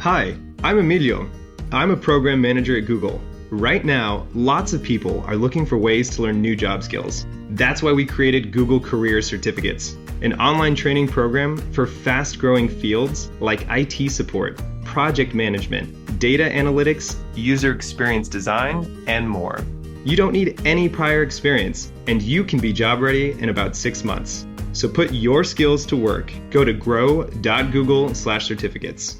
Hi, I'm Emilio. I'm a program manager at Google. Right now, lots of people are looking for ways to learn new job skills. That's why we created Google Career Certificates, an online training program for fast-growing fields like IT support, project management, data analytics, user experience design, and more. You don't need any prior experience, and you can be job ready in about 6 months. So put your skills to work. Go to grow.google/certificates.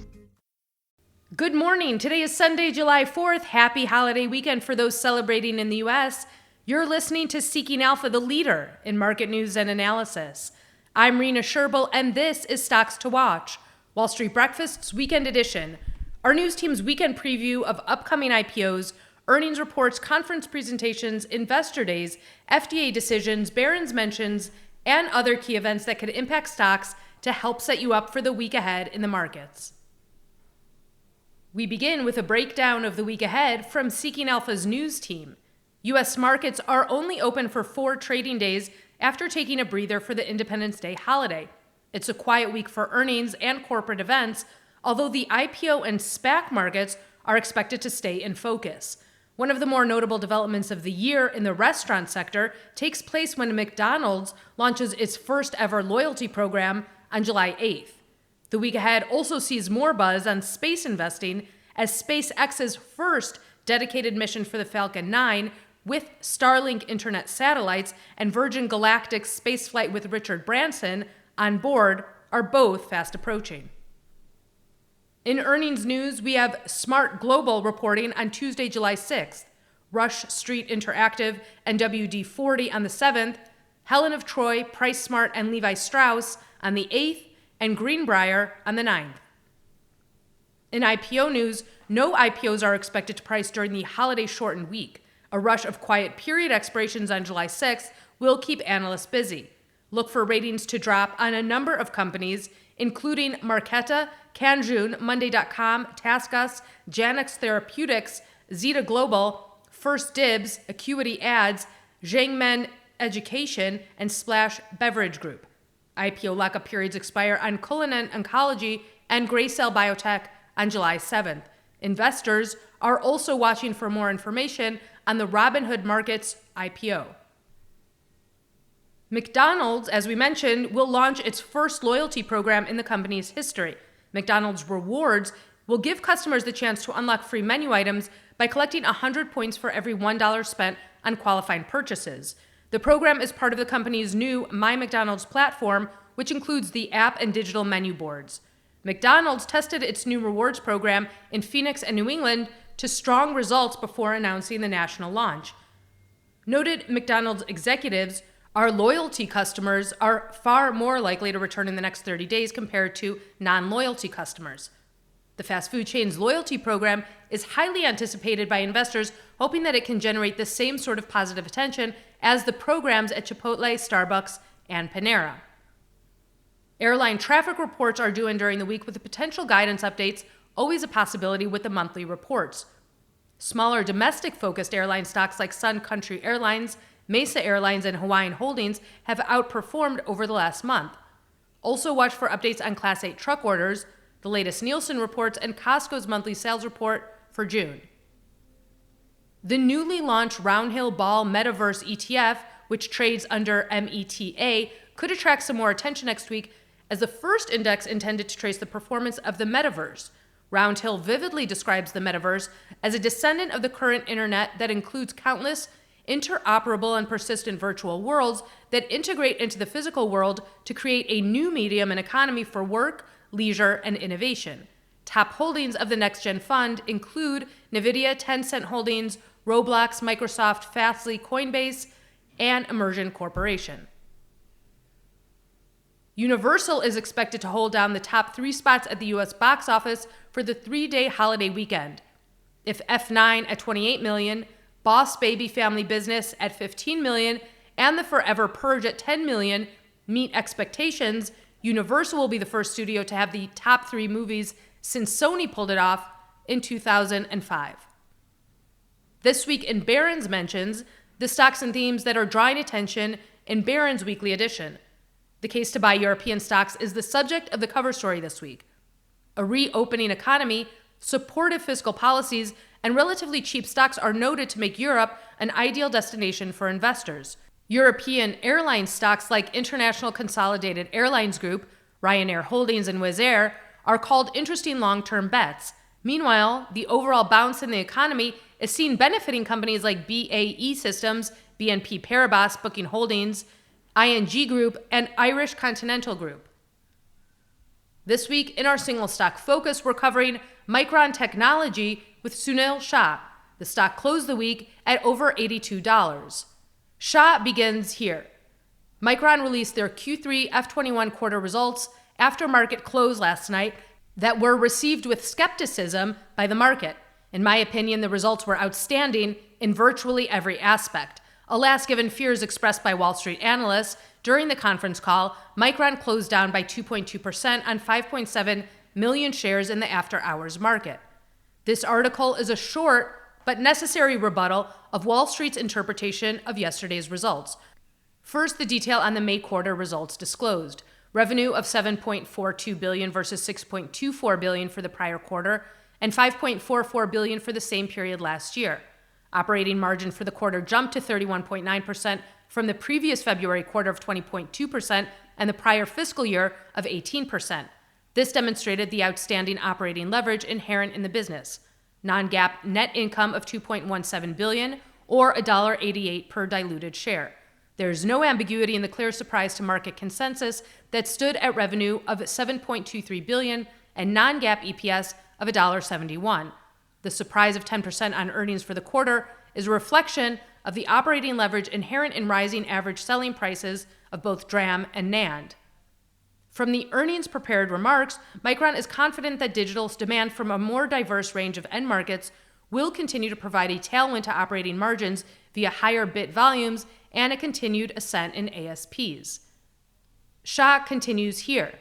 Good morning. Today is Sunday, July 4th. Happy holiday weekend for those celebrating in the U.S. You're listening to Seeking Alpha, the leader in market news and analysis. I'm Rena Sherbel, and this is Stocks to Watch, Wall Street Breakfast's weekend edition. Our news team's weekend preview of upcoming IPOs, earnings reports, conference presentations, investor days, FDA decisions, Barron's mentions, and other key events that could impact stocks to help set you up for the week ahead in the markets. We begin with a breakdown of the week ahead from Seeking Alpha's news team. U.S. markets are only open for 4 trading days after taking a breather for the Independence Day holiday. It's a quiet week for earnings and corporate events, although the IPO and SPAC markets are expected to stay in focus. One of the more notable developments of the year in the restaurant sector takes place when McDonald's launches its first ever loyalty program on July 8th. The week ahead also sees more buzz on space investing as SpaceX's first dedicated mission for the Falcon 9 with Starlink internet satellites and Virgin Galactic's spaceflight with Richard Branson on board are both fast approaching. In earnings news, we have Smart Global reporting on Tuesday, July 6th, Rush Street Interactive and WD-40 on the 7th, Helen of Troy, PriceSmart, and Levi Strauss on the 8th, and Greenbrier on the 9th. In IPO news, no IPOs are expected to price during the holiday-shortened week. A rush of quiet period expirations on July 6th will keep analysts busy. Look for ratings to drop on a number of companies, including Marqeta, Canjun, Monday.com, TaskUs, Janux Therapeutics, Zeta Global, First Dibs, Acuity Ads, Zhangmen Education, and Splash Beverage Group. IPO lockup periods expire on Cullinan Oncology and Gracell Biotech on July 7th. Investors are also watching for more information on the Robinhood Markets IPO. McDonald's, as we mentioned, will launch its first loyalty program in the company's history. McDonald's Rewards will give customers the chance to unlock free menu items by collecting 100 points for every $1 spent on qualifying purchases. The program is part of the company's new My McDonald's platform, which includes the app and digital menu boards. McDonald's tested its new rewards program in Phoenix and New England to strong results before announcing the national launch. Noted McDonald's executives, our loyalty customers are far more likely to return in the next 30 days compared to non-loyalty customers. The fast food chain's loyalty program is highly anticipated by investors, hoping that it can generate the same sort of positive attention as the programs at Chipotle, Starbucks, and Panera. Airline traffic reports are due in during the week with the potential guidance updates, always a possibility with the monthly reports. Smaller domestic-focused airline stocks like Sun Country Airlines, Mesa Airlines, and Hawaiian Holdings have outperformed over the last month. Also watch for updates on Class 8 truck orders, the latest Nielsen reports, and Costco's monthly sales report for June. The newly launched Roundhill Ball Metaverse ETF, which trades under META, could attract some more attention next week as the first index intended to trace the performance of the metaverse. Roundhill vividly describes the metaverse as a descendant of the current internet that includes countless interoperable and persistent virtual worlds that integrate into the physical world to create a new medium and economy for work, leisure, and innovation. Top holdings of the Next Gen Fund include NVIDIA, Tencent Holdings, Roblox, Microsoft, Fastly, Coinbase, and Immersion Corporation. Universal is expected to hold down the top 3 spots at the U.S. box office for the 3-day holiday weekend. If F9 at $28 million, Boss Baby Family Business at $15 million, and The Forever Purge at $10 million meet expectations, Universal will be the first studio to have the top 3 movies since Sony pulled it off in 2005. This week in Barron's mentions, the stocks and themes that are drawing attention in Barron's weekly edition. The case to buy European stocks is the subject of the cover story this week. A reopening economy, supportive fiscal policies, and relatively cheap stocks are noted to make Europe an ideal destination for investors. European airline stocks like International Consolidated Airlines Group, Ryanair Holdings, and Wizz Air are called interesting long-term bets. Meanwhile, the overall bounce in the economy is seen benefiting companies like BAE Systems, BNP Paribas, Booking Holdings, ING Group, and Irish Continental Group. This week, in our single stock focus, we're covering Micron Technology with Sunil Shah. The stock closed the week at over $82. Shah begins here. Micron released their Q3 F21 quarter results after market close last night that were received with skepticism by the market. In my opinion, the results were outstanding in virtually every aspect. Alas, given fears expressed by Wall Street analysts during the conference call, Micron closed down by 2.2% on 5.7 million shares in the after-hours market. This article is a short but necessary rebuttal of Wall Street's interpretation of yesterday's results. First, the detail on the May quarter results disclosed. Revenue of $7.42 billion versus $6.24 billion for the prior quarter and $5.44 billion for the same period last year. Operating margin for the quarter jumped to 31.9% from the previous February quarter of 20.2% and the prior fiscal year of 18%. This demonstrated the outstanding operating leverage inherent in the business. Non-GAAP net income of $2.17 billion or $1.88 per diluted share. There is no ambiguity in the clear surprise to market consensus that stood at revenue of $7.23 billion and non-GAAP EPS of $1.71. The surprise of 10% on earnings for the quarter is a reflection of the operating leverage inherent in rising average selling prices of both DRAM and NAND. From the earnings prepared remarks, Micron is confident that digital's demand from a more diverse range of end markets will continue to provide a tailwind to operating margins via higher bit volumes and a continued ascent in ASPs. Shah continues here.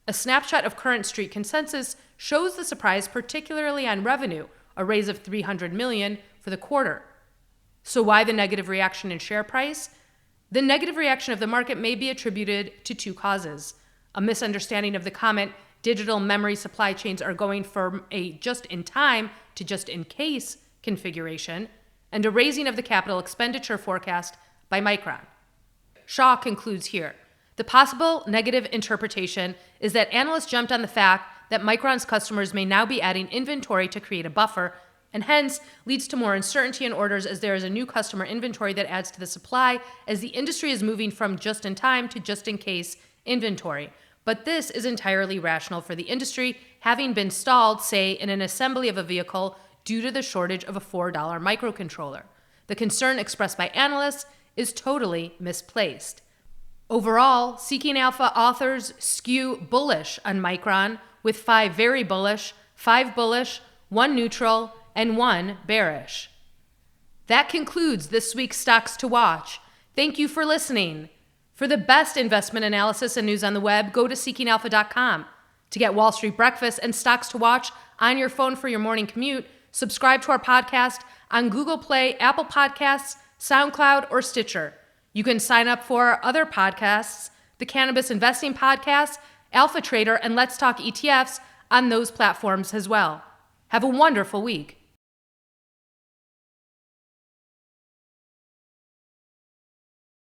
A snapshot of current street consensus shows the surprise particularly on revenue, a raise of $300 million for the quarter. So why the negative reaction in share price? The negative reaction of the market may be attributed to two causes. A misunderstanding of the comment, digital memory supply chains are going from a just-in-time to just-in-case configuration, and a raising of the capital expenditure forecast by Micron. Shah concludes here. The possible negative interpretation is that analysts jumped on the fact that Micron's customers may now be adding inventory to create a buffer, and hence leads to more uncertainty in orders as there is a new customer inventory that adds to the supply as the industry is moving from just-in-time to just-in-case inventory. But this is entirely rational for the industry, having been stalled, say, in an assembly of a vehicle due to the shortage of a $4 microcontroller. The concern expressed by analysts is totally misplaced. Overall, Seeking Alpha authors skew bullish on Micron with 5 very bullish, 5 bullish, 1 neutral, and 1 bearish. That concludes this week's Stocks to Watch. Thank you for listening. For the best investment analysis and news on the web, go to seekingalpha.com. To get Wall Street Breakfast and Stocks to Watch on your phone for your morning commute, subscribe to our podcast on Google Play, Apple Podcasts, SoundCloud, or Stitcher. You can sign up for our other podcasts, the Cannabis Investing Podcast, Alpha Trader, and Let's Talk ETFs on those platforms as well. Have a wonderful week.